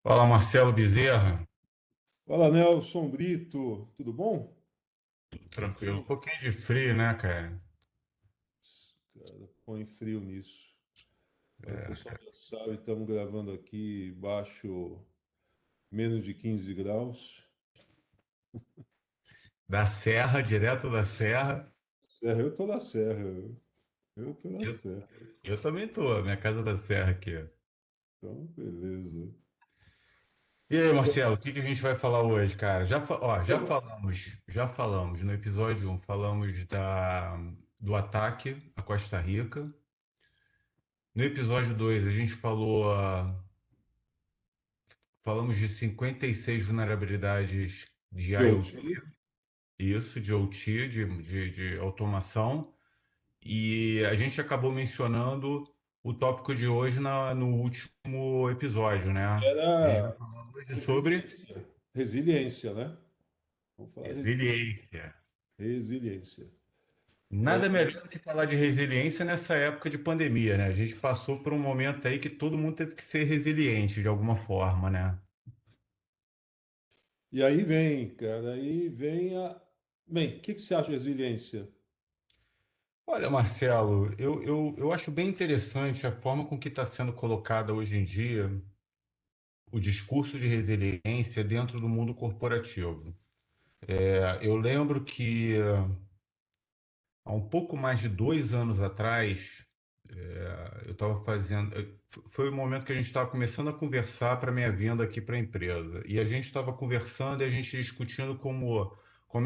Fala, Marcelo Bezerra. Fala, Nelson Brito, tudo bom? Tudo tranquilo. Um Certinho? pouquinho de frio, né, cara? Cara, põe frio nisso. Mas o pessoal já sabe, estamos gravando aqui baixo menos de 15 graus. Da Serra, direto da Serra. Serra, eu tô na serra, eu tô na Eu, serra. eu também tô, minha casa da Serra aqui. Ó. Então, beleza. E aí, Então, Marcelo, o que que a gente vai falar hoje, cara? Já falamos no episódio 1, falamos do ataque à Costa Rica. No episódio 2, a gente falamos de 56 vulnerabilidades de de IoT, OT, isso, de OT, de automação. E a gente acabou mencionando o tópico de hoje no último episódio, né? A gente vai era falar hoje sobre resiliência. Resiliência, né? Vamos falar resiliência. resiliência. Nada melhor do que falar de resiliência nessa época de pandemia, né? A gente passou por um momento aí que todo mundo teve que ser resiliente de alguma forma, né? E aí vem, cara, aí vem a. Bem, o que que você acha de resiliência? Olha, Marcelo, eu acho bem interessante a forma com que está sendo colocada hoje em dia o discurso de resiliência dentro do mundo corporativo. Eu lembro que há um pouco mais de 2 anos atrás, eu estava fazendo. Foi o momento que a gente estava começando a conversar para minha venda aqui para a empresa. E a gente estava conversando e a gente discutindo como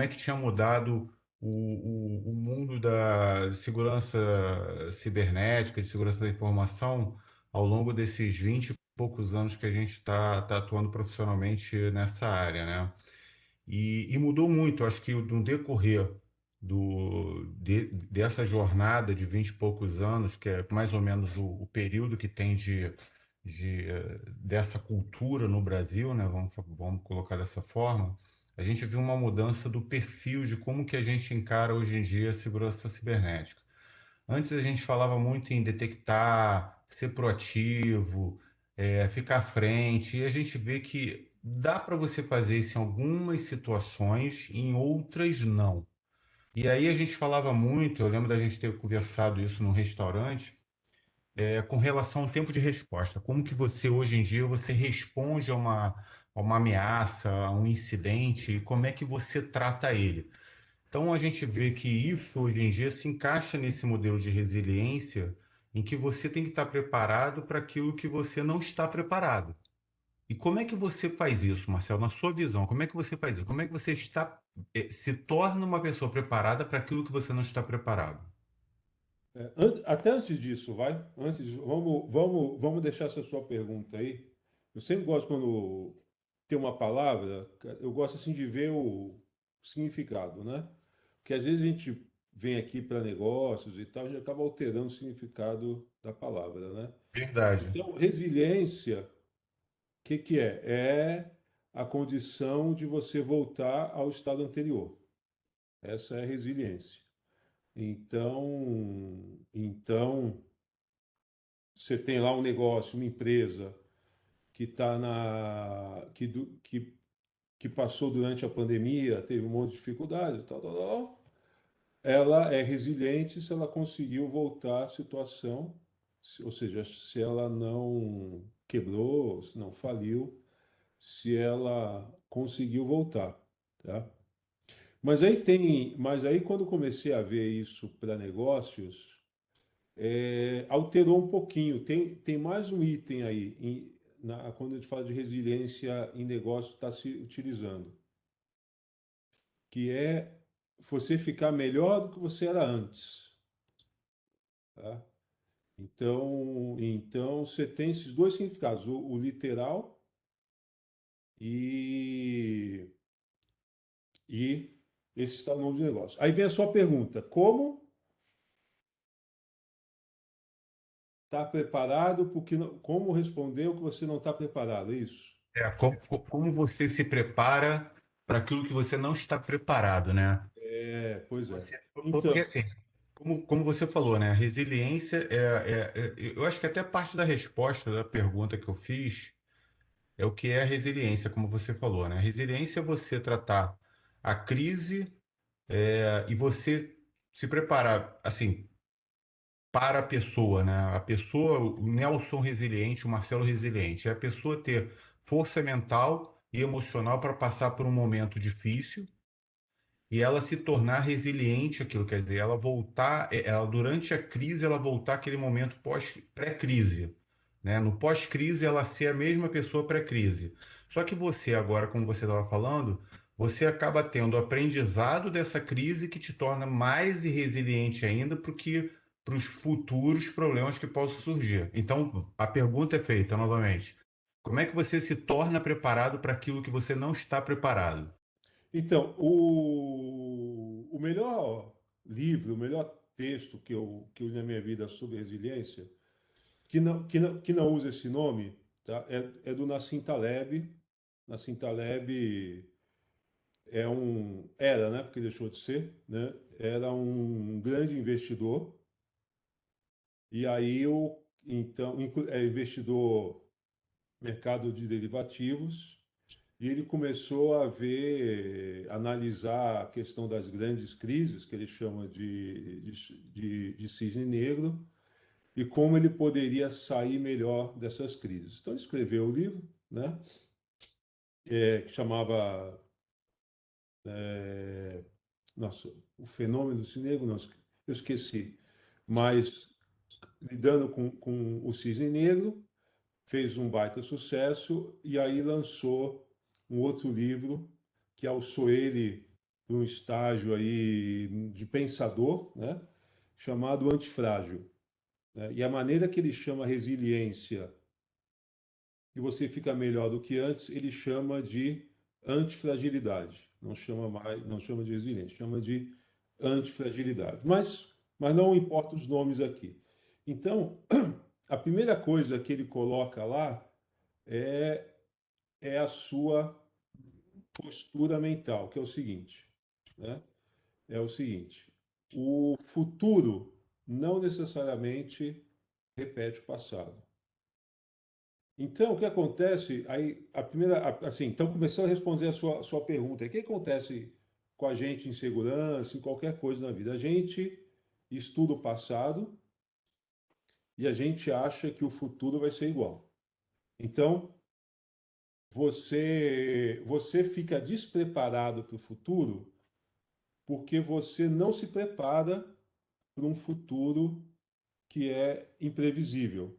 é que tinha mudado o mundo da segurança cibernética, de segurança da informação, ao longo desses 20 e poucos anos que a gente está atuando profissionalmente nessa área, né? E mudou muito, acho que no decorrer dessa jornada de 20 e poucos anos, que é mais ou menos o período que tem dessa cultura no Brasil, né? Vamos colocar dessa forma, a gente viu uma mudança do perfil de como que a gente encara hoje em dia a segurança cibernética. Antes a gente falava muito em detectar, ser proativo, ficar à frente, e a gente vê que dá para você fazer isso em algumas situações, em outras não. E aí a gente falava muito, eu lembro da gente ter conversado isso num restaurante, com relação ao tempo de resposta. Como que você hoje em dia você responde a uma ameaça, a um incidente, e como é que você trata ele? Então a gente vê que isso hoje em dia se encaixa nesse modelo de resiliência em que você tem que estar preparado para aquilo que você não está preparado. E como é que você faz isso, Marcelo? Na sua visão, como é que você faz isso? Como é que você se torna uma pessoa preparada para aquilo que você não está preparado? Até antes disso, vai. Vamos deixar essa sua pergunta aí. Eu sempre gosto quando tem uma palavra, eu gosto assim de ver o significado, né? Porque às vezes a gente vem aqui para negócios e tal, a gente acaba alterando o significado da palavra, né? Verdade. Então, resiliência, o que que é? É a condição de você voltar ao estado anterior. Essa é a resiliência. Então, você tem lá um negócio, uma empresa que está que passou durante a pandemia, teve um monte de dificuldade, tal, tal, tal. Ela é resiliente se ela conseguiu voltar à situação, ou seja, se ela não quebrou, se não faliu, se ela conseguiu voltar, tá? Mas aí quando comecei a ver isso para negócios, alterou um pouquinho. Tem mais um item aí, quando a gente fala de resiliência em negócio, está se utilizando, que é você ficar melhor do que você era antes. Tá? Então você tem esses dois significados, o literal e, e esse está o nome do negócio. Aí vem a sua pergunta: como está preparado? Porque como responder o que você não está preparado? É isso? Como você se prepara para aquilo que você não está preparado, né? Pois é. Porque Então, assim, como você falou, né? A resiliência eu acho que até parte da resposta da pergunta que eu fiz é o que é a resiliência, como você falou, né? Resiliência é você tratar a crise e você se preparar, assim, para a pessoa, né? A pessoa, o Nelson resiliente, o Marcelo resiliente, é a pessoa ter força mental e emocional para passar por um momento difícil e ela se tornar resiliente aquilo, quer dizer, ela voltar, ela durante a crise, ela voltar àquele momento pré-crise, né? No pós-crise, ela ser a mesma pessoa pré-crise. Só que você agora, como você estava falando, você acaba tendo o aprendizado dessa crise que te torna mais resiliente ainda para os futuros problemas que possam surgir. Então, a pergunta é feita novamente: como é que você se torna preparado para aquilo que você não está preparado? Então, o melhor livro, o melhor texto que eu li na minha vida sobre resiliência, que não usa esse nome, tá? É do Nassim Taleb. Nassim Taleb era, né? Porque deixou de ser, né? Era um grande investidor. E aí, é investidor mercado de derivativos. E ele começou a analisar a questão das grandes crises, que ele chama de cisne negro, e como ele poderia sair melhor dessas crises. Então, ele escreveu o livro, né, que chamava, nossa, O Fenômeno do Cisne Negro, não, eu esqueci, mas lidando com o cisne negro, fez um baita sucesso e aí lançou um outro livro que alçou ele para um estágio aí de pensador, né? Chamado Antifrágil, né? E a maneira que ele chama resiliência e você fica melhor do que antes, ele chama de antifragilidade. Não chama mais, não chama de resiliência, chama de antifragilidade. Mas não importa os nomes aqui. Então, a primeira coisa que ele coloca lá é, é a sua postura mental, que é o seguinte, né? É o seguinte: o futuro não necessariamente repete o passado. Então, o que acontece? Aí, assim, então, começando a responder a sua pergunta, o que acontece com a gente em segurança, em qualquer coisa na vida? A gente estuda o passado e a gente acha que o futuro vai ser igual. Então, você fica despreparado para o futuro porque você não se prepara para um futuro que é imprevisível.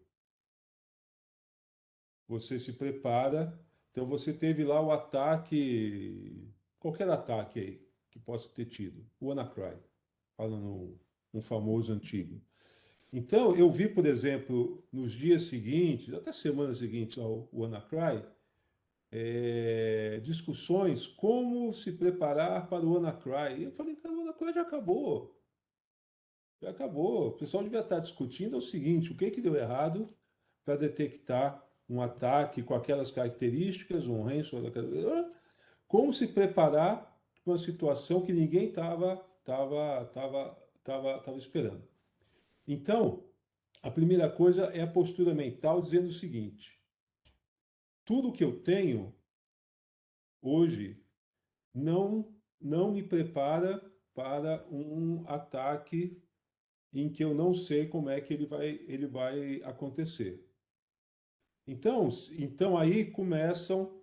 Você se prepara, então você teve lá o ataque, qualquer ataque aí que possa ter tido, o WannaCry, falando um famoso antigo. Então, eu vi, por exemplo, nos dias seguintes, até semanas seguintes ao WannaCry, discussões como se preparar para o WannaCry. E eu falei, cara, o WannaCry já acabou. Já acabou. O pessoal devia estar discutindo o seguinte: o que que deu errado para detectar um ataque com aquelas características, um ransomware, como se preparar para uma situação que ninguém estava esperando. Então, a primeira coisa é a postura mental dizendo o seguinte: tudo que eu tenho hoje não me prepara para um ataque em que eu não sei como é que ele vai acontecer. Então aí começam,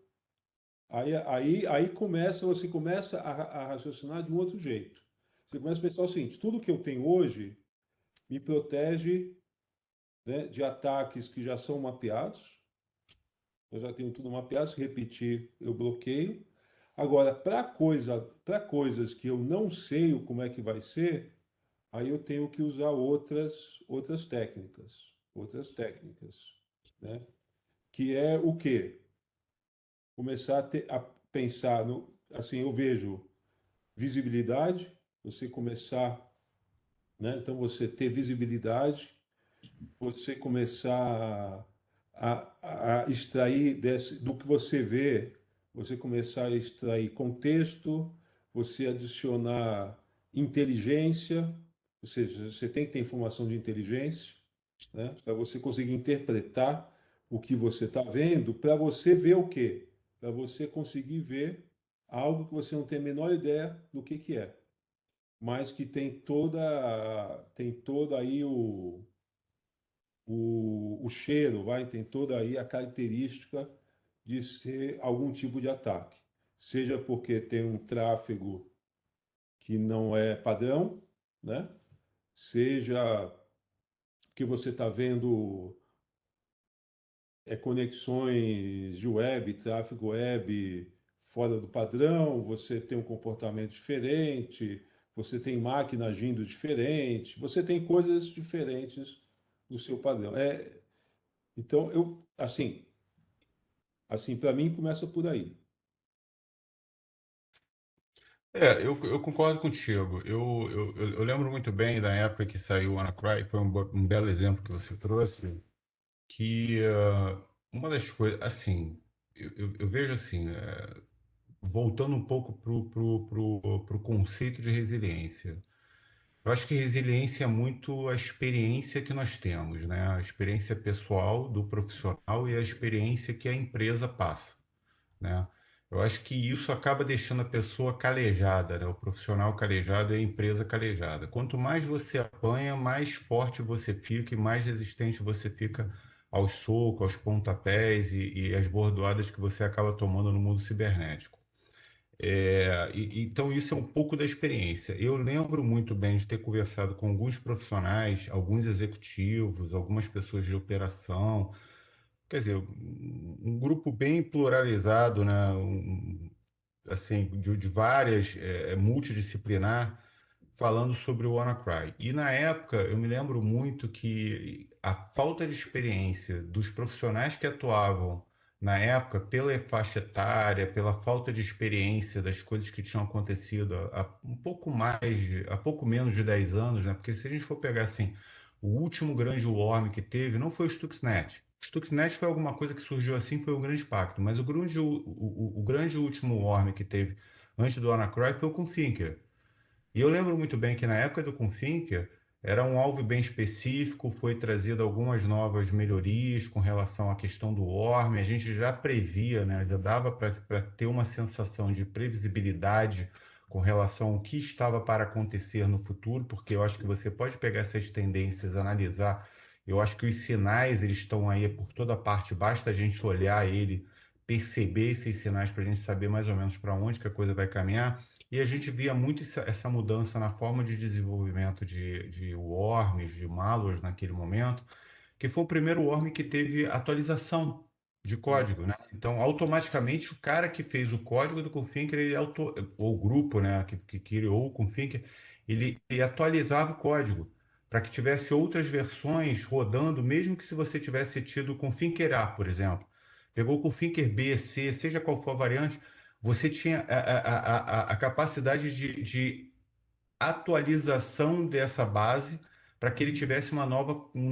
aí começa, você começa a raciocinar de um outro jeito. Você começa a pensar o seguinte: tudo que eu tenho hoje me protege, né, de ataques que já são mapeados. Eu já tenho tudo mapeado, se repetir, eu bloqueio. Agora, para coisas que eu não sei como é que vai ser, aí eu tenho que usar outras técnicas, né? Que é o quê? Começar a pensar no, assim, eu vejo visibilidade, você começar, né? Então você ter visibilidade, você começar a extrair do que você vê, você começar a extrair contexto, você adicionar inteligência, ou seja, você tem que ter informação de inteligência, né, para você conseguir interpretar. o que você está vendo para você ver o quê? Para você conseguir ver algo que você não tem a menor ideia do que é, mas que tem toda aí o cheiro, tem toda aí a característica de ser algum tipo de ataque. Seja porque tem um tráfego que não é padrão, né? Seja que você está vendo conexões de web, tráfego web fora do padrão, você tem um comportamento diferente, você tem máquina agindo diferente, você tem coisas diferentes do seu padrão. Então, assim, para mim começa por aí. Eu concordo contigo. Eu lembro muito bem da época que saiu o WannaCry, foi um belo exemplo que você trouxe, que uma das coisas, assim, eu vejo assim, voltando um pouco pro conceito de resiliência. Eu acho que resiliência é muito a experiência que nós temos, né? A experiência pessoal do profissional e a experiência que a empresa passa, né? Eu acho que isso acaba deixando a pessoa calejada, né? O profissional calejado e a empresa calejada. Quanto mais você apanha, mais forte você fica e mais resistente você fica aos socos, aos pontapés e às bordoadas que você acaba tomando no mundo cibernético. Então, isso é um pouco da experiência. Eu lembro muito bem de ter conversado com alguns profissionais, alguns executivos, algumas pessoas de operação, quer dizer, um grupo bem pluralizado, né? Assim, de várias, multidisciplinar, falando sobre o WannaCry. E na época, eu me lembro muito que a falta de experiência dos profissionais que atuavam na época, pela faixa etária, pela falta de experiência das coisas que tinham acontecido há um pouco mais, há pouco menos de 10 anos, né? Porque se a gente for pegar assim, o último grande worm que teve não foi o Stuxnet. O Stuxnet foi alguma coisa que surgiu assim, foi um grande impacto, mas o grande último worm que teve antes do WannaCry foi o Confinker. E eu lembro muito bem que na época do Confinker era um alvo bem específico, foi trazido algumas novas melhorias com relação à questão do worm, a gente já previa, né, já dava para ter uma sensação de previsibilidade com relação ao que estava para acontecer no futuro, porque eu acho que você pode pegar essas tendências, analisar, eu acho que os sinais eles estão aí por toda parte, basta a gente olhar ele, perceber esses sinais para a gente saber mais ou menos para onde que a coisa vai caminhar. E a gente via muito essa mudança na forma de desenvolvimento de worms, de malwares naquele momento, que foi o primeiro worm que teve atualização de código, né? Então, automaticamente, o cara que fez o código do Confinker, ou o grupo, né, que criou o Confinker, ele atualizava o código para que tivesse outras versões rodando, mesmo que se você tivesse tido o Confinker A, por exemplo. Pegou o Confinker B, C, seja qual for a variante, você tinha a capacidade de atualização dessa base para que ele tivesse um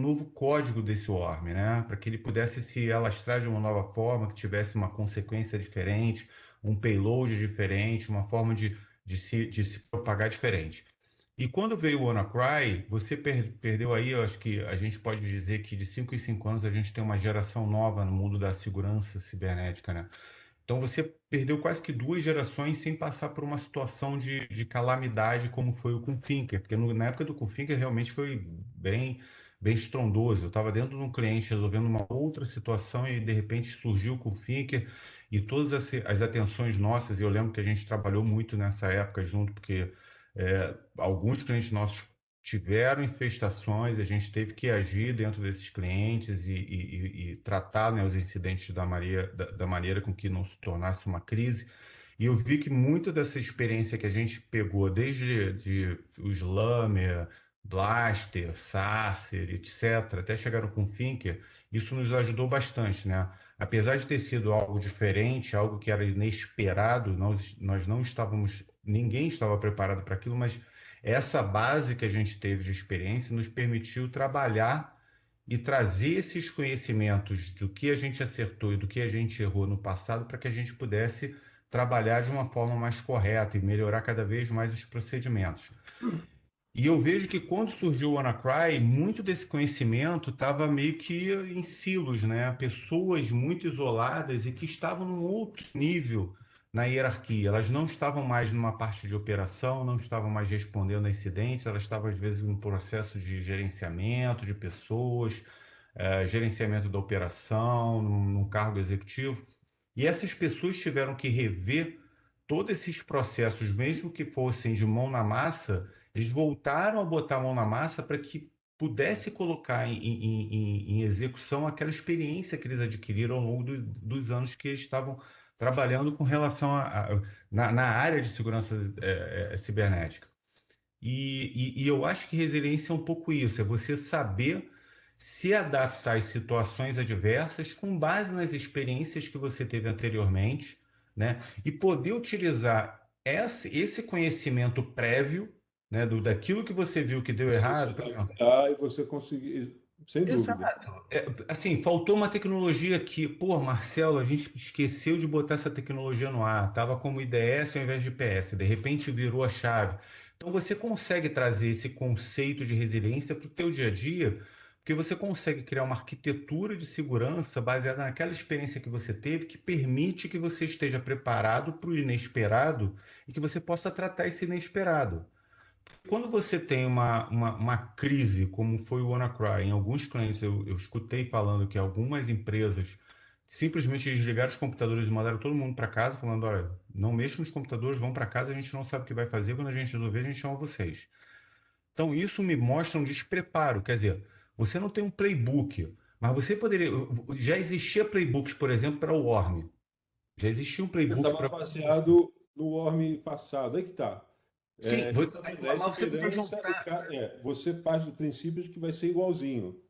novo código desse worm, né? Para que ele pudesse se alastrar de uma nova forma, que tivesse uma consequência diferente, um payload diferente, uma forma de se propagar diferente. E quando veio o WannaCry, você perdeu aí, eu acho que a gente pode dizer que de 5 em 5 anos a gente tem uma geração nova no mundo da segurança cibernética, né? Então você perdeu quase que duas gerações sem passar por uma situação de calamidade como foi o Confinker, porque na época do Confinker realmente foi bem estrondoso. Eu estava dentro de um cliente resolvendo uma outra situação e de repente surgiu o Confinker e todas as atenções nossas, e eu lembro que a gente trabalhou muito nessa época junto, porque alguns clientes nossos tiveram infestações, a gente teve que agir dentro desses clientes e tratar, né, os incidentes da maneira com que não se tornasse uma crise. E eu vi que muita dessa experiência que a gente pegou, desde o Slammer, Blaster, Sasser, etc., até chegar no Confinker, isso nos ajudou bastante, né? Apesar de ter sido algo diferente, algo que era inesperado, nós não estávamos, ninguém estava preparado para aquilo, mas essa base que a gente teve de experiência nos permitiu trabalhar e trazer esses conhecimentos do que a gente acertou e do que a gente errou no passado para que a gente pudesse trabalhar de uma forma mais correta e melhorar cada vez mais os procedimentos. E eu vejo que quando surgiu o WannaCry, muito desse conhecimento estava meio que em silos, né? Pessoas muito isoladas e que estavam num outro nível na hierarquia. Elas não estavam mais numa parte de operação, não estavam mais respondendo a incidentes, elas estavam às vezes em processo de gerenciamento de pessoas, gerenciamento da operação, num cargo executivo. E essas pessoas tiveram que rever todos esses processos, mesmo que fossem de mão na massa, eles voltaram a botar a mão na massa para que pudesse colocar em execução aquela experiência que eles adquiriram ao longo dos anos que eles estavam trabalhando com relação na área de segurança cibernética. E eu acho que resiliência é um pouco isso, é você saber se adaptar às situações adversas com base nas experiências que você teve anteriormente, né? E poder utilizar esse conhecimento prévio, né, daquilo que você viu que deu Você se errado. Por exemplo, adaptar e você conseguir, sem dúvida. exato. Assim, faltou uma tecnologia aqui. Pô, Marcelo, a gente esqueceu de botar essa tecnologia no ar. Tava como IDS ao invés de IPS. De repente virou a chave. Então você consegue trazer esse conceito de resiliência para o teu dia a dia, porque você consegue criar uma arquitetura de segurança baseada naquela experiência que você teve, que permite que você esteja preparado para o inesperado e que você possa tratar esse inesperado. Quando você tem uma crise, como foi o WannaCry, em alguns clientes eu escutei falando que algumas empresas simplesmente desligaram os computadores e mandaram todo mundo para casa, falando: olha, não mexam nos computadores, vão para casa, a gente não sabe o que vai fazer, quando a gente resolver, a gente chama vocês. Então, isso me mostra um despreparo, quer dizer, você não tem um playbook, mas você poderia. Já existia playbooks, por exemplo, para o Worm. Já existia um Eu playbook estava para. baseado no Worm passado. Aí que tá. Sim, É, eu tô falando, é mas você podia esperança, juntar. você parte do princípio de que vai ser igualzinho.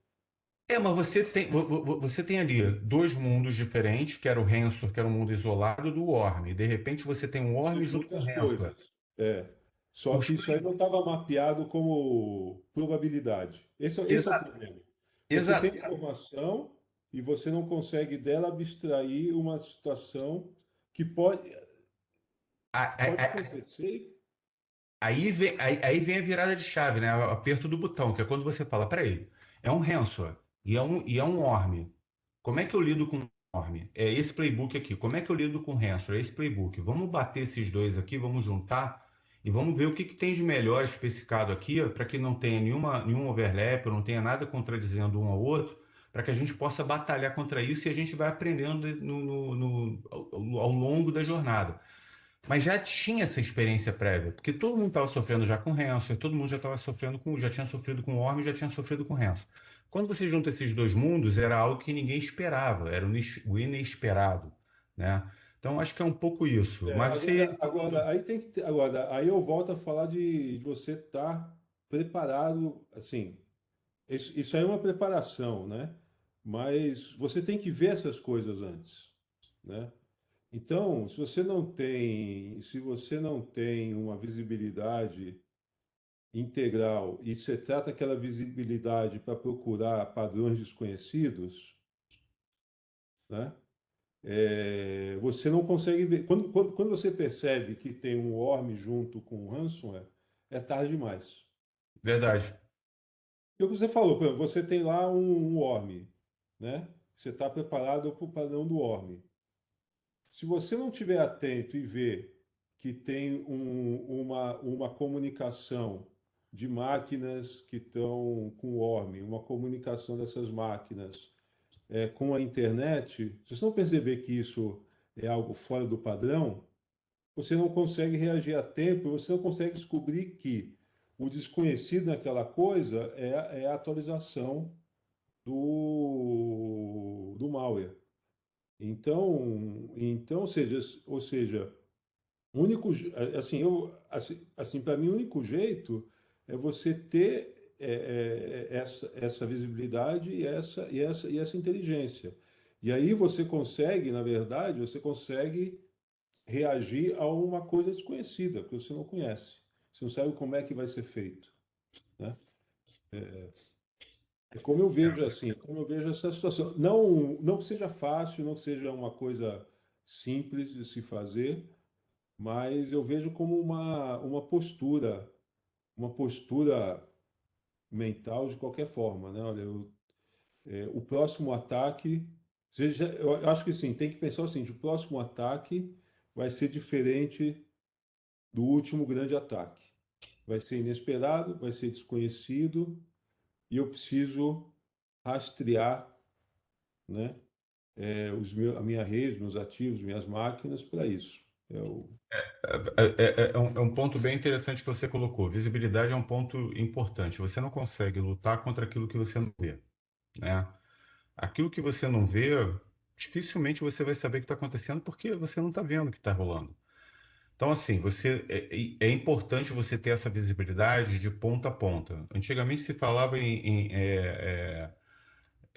Mas você tem ali dois mundos diferentes, que era o Hansor, que era um mundo isolado, do Worm. E de repente você tem um Você Worm junto junta com o as Hansor. coisas. É. Só Os que isso aí play- não estava mapeado como probabilidade. Esse é o Exato, problema. Você tem exato. informação e você não consegue dela abstrair uma situação que A- a- pode a- acontecer. Aí vem a virada de chave, né? O aperto do botão, que é quando você fala: peraí, é um Hansor e é um Worm. Como é que eu lido com o Worm? É esse playbook aqui. Como é que eu lido com o Hansor? É esse playbook. Vamos bater esses dois aqui, vamos juntar e vamos ver o que tem de melhor especificado aqui para que não tenha nenhum overlap, não tenha nada contradizendo um ao outro, para que a gente possa batalhar contra isso e a gente vai aprendendo ao longo da jornada. Mas já tinha essa experiência prévia, porque todo mundo estava sofrendo já com Hanson, todo mundo já estava sofrendo já tinha sofrido com Worm, já tinha sofrido com Hanson. Quando você junta esses dois mundos, era algo que ninguém esperava, era o inesperado, né? Então acho que é um pouco isso. É, Mas você, aí tem que agora, aí eu volto a falar de você estar preparado, assim, isso aí é uma preparação, né? Mas você tem que ver essas coisas antes, né? Então, se você não tem uma visibilidade integral e você trata aquela visibilidade para procurar padrões desconhecidos, né? Você não consegue ver. Quando você percebe que tem um worm junto com o ransomware, é tarde demais. verdade, E o que você falou, por exemplo, você tem lá um worm, né? Você está preparado para o padrão do worm. Se você não estiver atento e ver que tem uma comunicação de máquinas que estão com o worm, uma comunicação dessas máquinas com a internet, se você não perceber que isso é algo fora do padrão, você não consegue reagir a tempo, você não consegue descobrir que o desconhecido naquela coisa é a atualização do malware. Então, ou seja, o único, assim, para mim, o único jeito é você ter essa visibilidade e essa inteligência. E aí você consegue, na verdade, você consegue reagir a uma coisa desconhecida, que você não conhece. Você não sabe como é que vai ser feito, né? É como eu vejo assim, é como eu vejo essa situação. Não que seja fácil, não que seja uma coisa simples de se fazer, mas eu vejo como uma postura. uma postura mental de qualquer forma, né? Olha, o próximo ataque, eu acho que sim, tem que pensar o seguinte, o próximo ataque vai ser diferente do último grande ataque. Vai ser inesperado, vai ser desconhecido e eu preciso rastrear, né, a minha rede, meus ativos, minhas máquinas para isso. É o, É um ponto bem interessante que você colocou. Visibilidade é um ponto importante. Você não consegue lutar contra aquilo que você não vê, né? Aquilo que você não vê, dificilmente você vai saber o que está acontecendo porque você não está vendo o que está rolando. Então, assim, é importante você ter essa visibilidade de ponta a ponta. Antigamente se falava em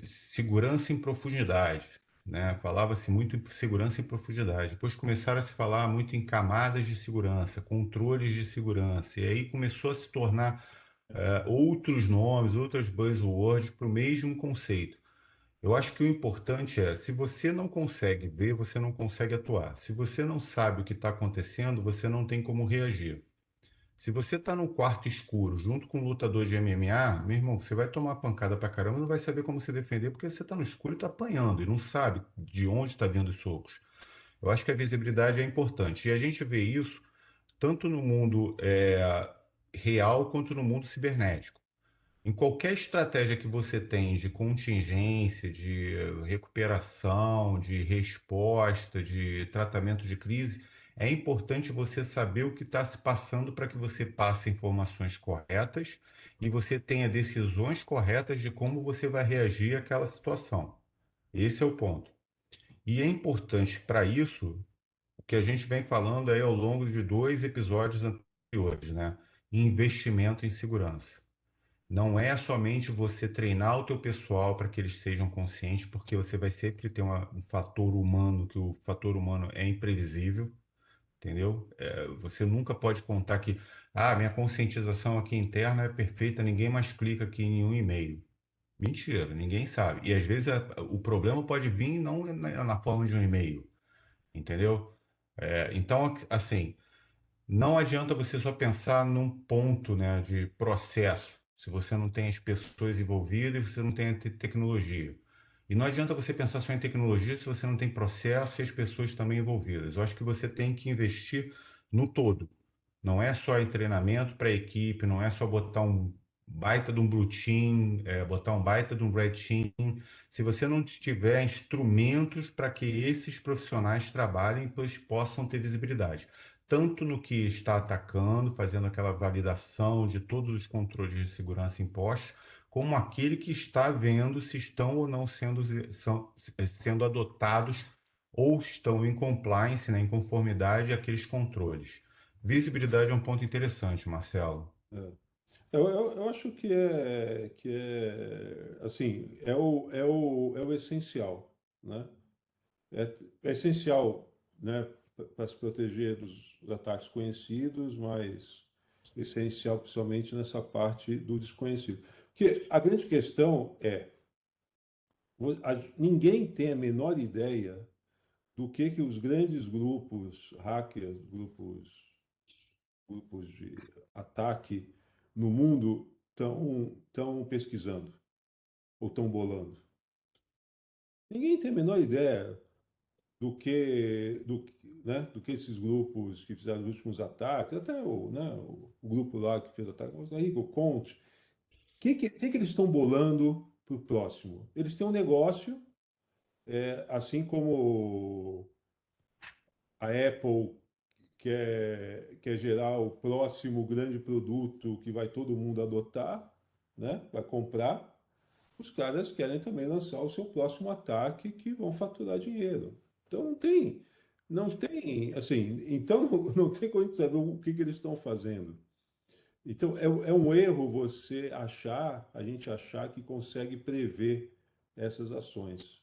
segurança em profundidade, né? Falava-se muito em segurança em profundidade. Depois começaram a se falar muito em camadas de segurança, controles de segurança, e aí começou a se tornar outros nomes, outras buzzwords para o mesmo conceito. Eu acho que o importante é, se você não consegue ver, você não consegue atuar. Se você não sabe o que está acontecendo, você não tem como reagir. Se você está num quarto escuro junto com um lutador de MMA, meu irmão, você vai tomar pancada pra caramba e não vai saber como se defender porque você está no escuro e está apanhando e não sabe de onde está vindo os socos. Eu acho que a visibilidade é importante. E a gente vê isso tanto no mundo real quanto no mundo cibernético. Em qualquer estratégia que você tem de contingência, de recuperação, de resposta, de tratamento de crise, é importante você saber o que está se passando para que você passe informações corretas e você tenha decisões corretas de como você vai reagir àquela situação. Esse é o ponto. E é importante para isso o que a gente vem falando aí ao longo de dois episódios anteriores, né? Investimento em segurança. Não é somente você treinar o teu pessoal para que eles sejam conscientes, porque você vai sempre ter um fator humano, que o fator humano é imprevisível, entendeu? Você nunca pode contar que, minha conscientização aqui interna é perfeita, ninguém mais clica aqui em um e-mail. Mentira, ninguém sabe. E às vezes o problema pode vir não na forma de um e-mail, entendeu? Então, assim, não adianta você só pensar num ponto, né, de processo, se você não tem as pessoas envolvidas e você não tem a tecnologia. E não adianta você pensar só em tecnologia se você não tem processo e as pessoas também envolvidas. Eu acho que você tem que investir no todo. Não é só em treinamento para a equipe, não é só botar um baita de um blue team, botar um baita de um red team. Se você não tiver instrumentos para que esses profissionais trabalhem, pois possam ter visibilidade tanto no que está atacando, fazendo aquela validação de todos os controles de segurança impostos, como aquele que está vendo se estão ou não sendo adotados ou estão em compliance, né, em conformidade àqueles controles. Visibilidade é um ponto interessante, Marcelo. é. Eu acho que assim, é o essencial, né? É essencial, né, para se proteger dos ataques conhecidos, mas essencial principalmente nessa parte do desconhecido. Porque a grande questão é, ninguém tem a menor ideia do que os grandes grupos hackers, grupos de ataque no mundo estão pesquisando ou estão bolando. Ninguém tem a menor ideia do que esses grupos que fizeram os últimos ataques, até o grupo lá que fez o ataque, o Rico Conte, o que eles estão bolando para o próximo? Eles têm um negócio, assim como a Apple quer gerar o próximo grande produto que vai todo mundo adotar, né? Vai comprar. Os caras querem também lançar o seu próximo ataque que vão faturar dinheiro. Então não tem, assim, então não tem como a gente saber o que eles estão fazendo. Então é um erro a gente achar que consegue prever essas ações.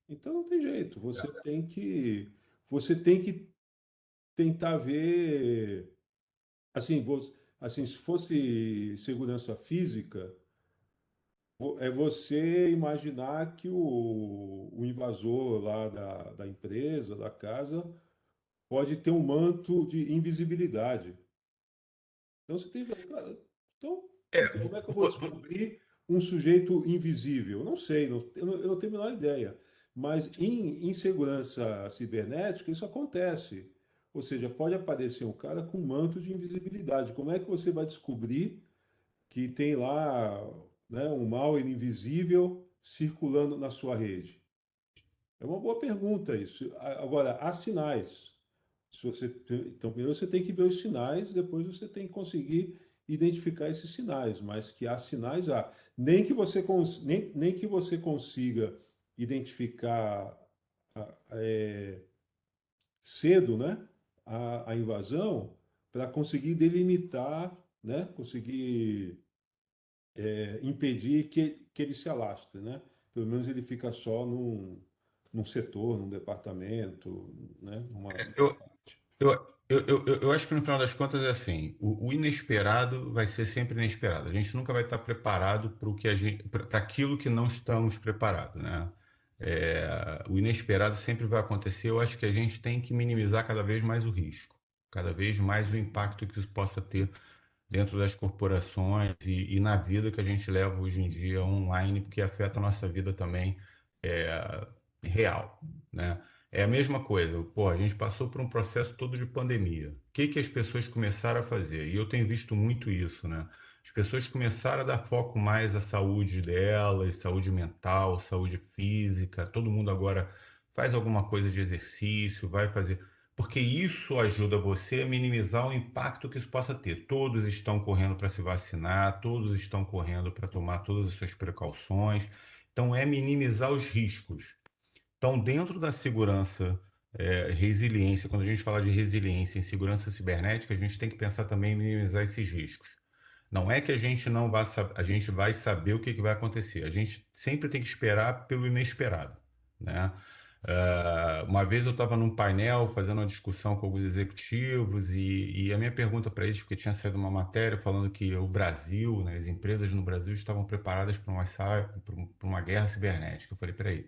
Então não tem jeito, você tem que tentar ver, assim, assim, se fosse segurança física, é você imaginar que o invasor lá da empresa, da casa, pode ter um manto de invisibilidade. Então você tem, cara, então É, como é que eu vou descobrir um sujeito invisível? Não sei, eu não tenho a menor ideia. Mas em segurança cibernética isso acontece. Ou seja, pode aparecer um cara com um manto de invisibilidade. Como é que você vai descobrir que tem lá, né, um malware invisível circulando na sua rede? É uma boa pergunta isso. Agora, há sinais. Se você, então, primeiro você tem que ver os sinais, depois você tem que conseguir identificar esses sinais, mas que há sinais, há. Nem que você consiga identificar cedo, né, a invasão para conseguir delimitar, né, conseguir impedir que ele se alastre, né? Pelo menos ele fica só num setor, num departamento, né, numa eu, parte. eu acho que no final das contas é assim, o inesperado vai ser sempre inesperado. A gente nunca vai estar preparado para o que a gente, para aquilo que não estamos preparados, né? O inesperado sempre vai acontecer. Eu acho que a gente tem que minimizar cada vez mais o risco, cada vez mais o impacto que isso possa ter dentro das corporações e na vida que a gente leva hoje em dia online, porque afeta a nossa vida também é, real, né? É a mesma coisa, pô, a gente passou por um processo todo de pandemia. O que que as pessoas começaram a fazer? E eu tenho visto muito isso, né? As pessoas começaram a dar foco mais à saúde delas, saúde mental, saúde física. Todo mundo agora faz alguma coisa de exercício, vai fazer porque isso ajuda você a minimizar o impacto que isso possa ter. Todos estão correndo para se vacinar, todos estão correndo para tomar todas as suas precauções. Então, é minimizar os riscos. Então, dentro da segurança, resiliência, quando a gente fala de resiliência em segurança cibernética, a gente tem que pensar também em minimizar esses riscos. Não é que a gente não vai, a gente vai saber o que que vai acontecer. A gente sempre tem que esperar pelo inesperado, né? Uma vez eu estava num painel fazendo uma discussão com alguns executivos e a minha pergunta para eles, porque tinha saído uma matéria falando que o Brasil, né, as empresas no Brasil estavam preparadas para uma guerra cibernética. Eu falei, peraí,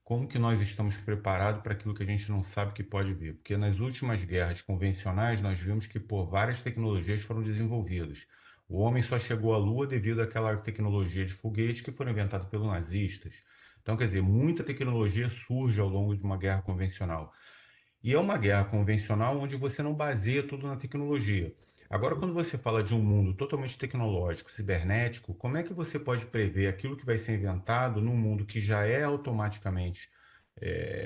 como que nós estamos preparados para aquilo que a gente não sabe que pode vir? Porque nas últimas guerras convencionais nós vimos que por várias tecnologias foram desenvolvidas. O homem só chegou à Lua devido àquela tecnologia de foguete que foram inventados pelos nazistas. Então, quer dizer, muita tecnologia surge ao longo de uma guerra convencional. E é uma guerra convencional onde você não baseia tudo na tecnologia. Agora, quando você fala de um mundo totalmente tecnológico, cibernético, como é que você pode prever aquilo que vai ser inventado num mundo que já é automaticamente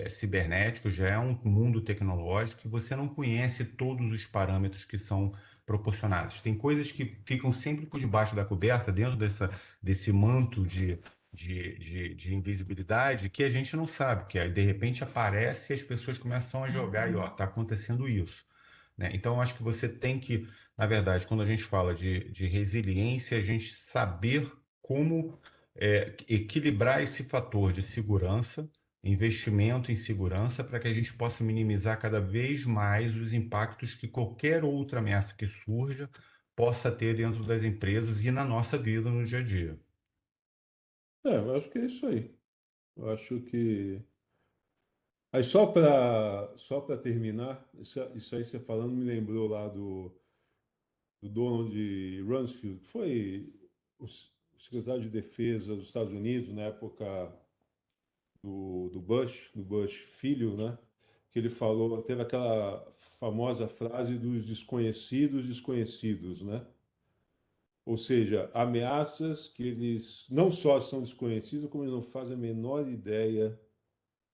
cibernético, já é um mundo tecnológico, que você não conhece todos os parâmetros que são proporcionados? Tem coisas que ficam sempre por debaixo da coberta, dentro desse manto de invisibilidade que a gente não sabe, que aí de repente aparece e as pessoas começam a jogar e ó, tá acontecendo isso, né? Então eu acho que você tem que, na verdade, quando a gente fala de resiliência, a gente saber como equilibrar esse fator de segurança, investimento em segurança, para que a gente possa minimizar cada vez mais os impactos que qualquer outra ameaça que surja possa ter dentro das empresas e na nossa vida no dia a dia. Eu acho que é isso aí. Eu acho que. Aí só para terminar, isso aí você falando me lembrou lá do Donald Rumsfeld, que foi o secretário de Defesa dos Estados Unidos na época do Bush filho, né? Que ele falou, teve aquela famosa frase dos desconhecidos desconhecidos, né? Ou seja, ameaças que eles não só são desconhecidos, como eles não fazem a menor ideia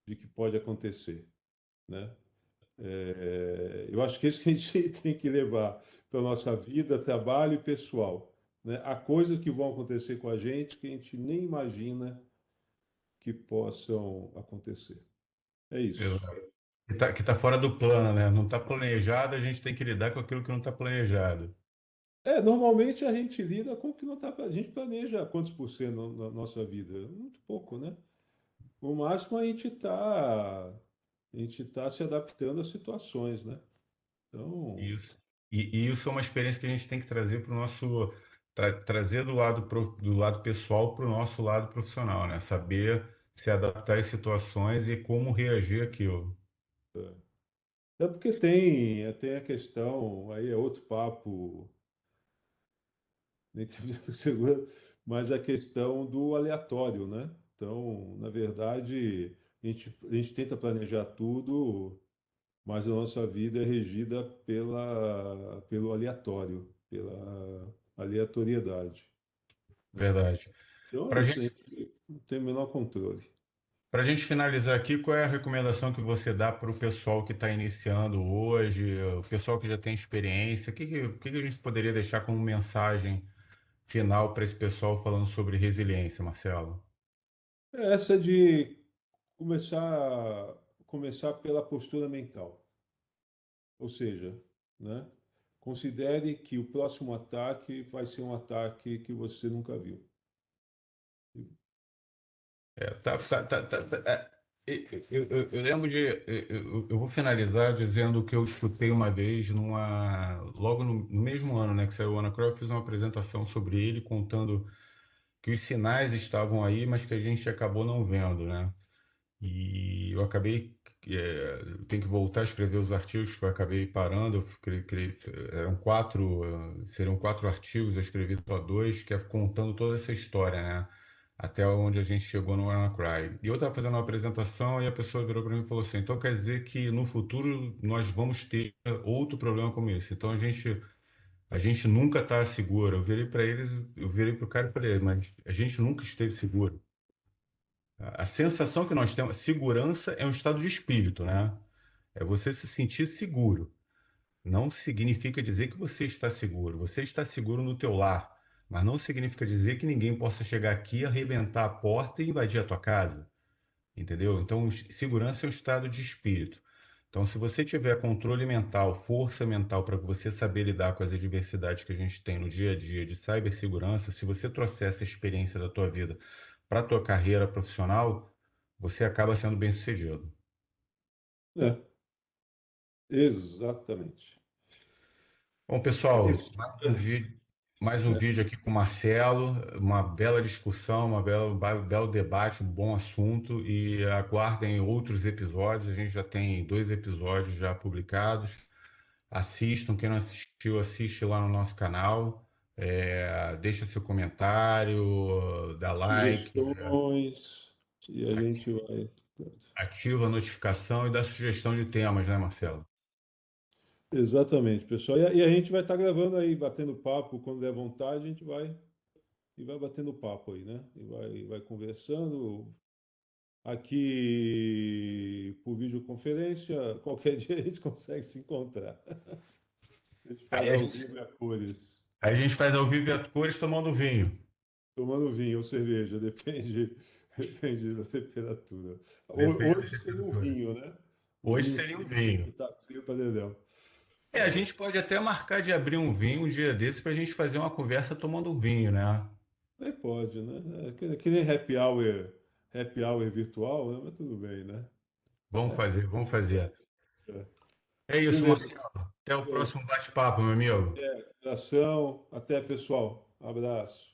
de que pode acontecer, né? Eu acho que é isso que a gente tem que levar para a nossa vida, trabalho e pessoal, né? Há coisas que vão acontecer com a gente que a gente nem imagina que possam acontecer. É isso. Que tá fora do plano, né? Não está planejado, a gente tem que lidar com aquilo que não está planejado. Normalmente a gente lida com o que não está. A gente planeja quantos por cento na nossa vida? Muito pouco, né? No máximo a gente tá se adaptando às situações, né? Então, Isso. E isso é uma experiência que a gente tem que trazer para o nosso, trazer do lado pessoal para o nosso lado profissional, né? Saber se adaptar às situações e como reagir àquilo. é porque tem a questão, aí é outro papo, nem tempo de segurança, mas a questão do aleatório, né? Então, na verdade, a gente tenta planejar tudo, mas a nossa vida é regida pelo aleatório, pela aleatoriedade, né? Verdade. Então é Para isso, a gente, gente não tem o menor controle. para gente finalizar aqui, qual é a recomendação que você dá para o pessoal que está iniciando hoje, o pessoal que já tem experiência? O que que a gente poderia deixar como mensagem final para esse pessoal falando sobre resiliência, Marcelo? É essa de começar pela postura mental, ou seja, né? Considere que o próximo ataque vai ser um ataque que você nunca viu. Eu lembro de. Eu vou finalizar dizendo o que eu escutei uma vez, logo no mesmo ano, né, que saiu o Anacron, eu fiz uma apresentação sobre ele, contando que os sinais estavam aí, mas que a gente acabou não vendo, né? E eu acabei, eu tenho que voltar a escrever os artigos que eu acabei parando. Eram quatro, seriam quatro artigos, eu escrevi só dois, que é contando toda essa história, né? Até onde a gente chegou no WannaCry. E eu estava fazendo uma apresentação e a pessoa virou para mim e falou assim: então quer dizer que no futuro nós vamos ter outro problema como esse. Então a gente nunca está seguro. Eu virei para o cara e falei: mas a gente nunca esteve seguro. A sensação que nós temos, segurança é um estado de espírito, né? É você se sentir seguro. Não significa dizer que você está seguro. Você está seguro no teu lar, mas não significa dizer que ninguém possa chegar aqui, arrebentar a porta e invadir a tua casa, entendeu? Então, segurança é um estado de espírito. Então, se você tiver controle mental, força mental para você saber lidar com as adversidades que a gente tem no dia a dia de cibersegurança, se você trouxer essa experiência da tua vida para a tua carreira profissional, você acaba sendo bem-sucedido. É, exatamente. Bom, É pessoal, isso. mais um vídeo aqui com o Marcelo, uma bela discussão, belo debate, um bom assunto e aguardem outros episódios. A gente já tem dois episódios já publicados. Assistam, quem não assistiu, assiste lá no nosso canal. Deixa seu comentário, dá like, Sugestões, e a gente vai. ativa a notificação e dá sugestão de temas, né, Marcelo? Exatamente, pessoal. E a gente vai estar gravando aí, batendo papo, quando der vontade, a gente vai batendo papo aí, né? E vai conversando. Aqui por videoconferência, qualquer dia a gente consegue se encontrar. A gente Aí faz a ao gente, vivo e a cores, aí a gente faz ao vivo e a cores tomando vinho. tomando vinho ou cerveja, depende da temperatura. Depende da Hoje seria um temperatura. vinho, né? Um Hoje vinho seria um frio, que vinho. tá frio para dedéu. A É, gente pode até marcar de abrir um vinho um dia desses para a gente fazer uma conversa tomando um vinho, né? aí pode, né? Que nem happy hour virtual, né? Mas tudo bem, né? Vamos fazer, vamos fazer. É. É isso, Beleza. Marcelo. Até o próximo bate-papo, meu amigo. Abração. Até, pessoal. Abraço.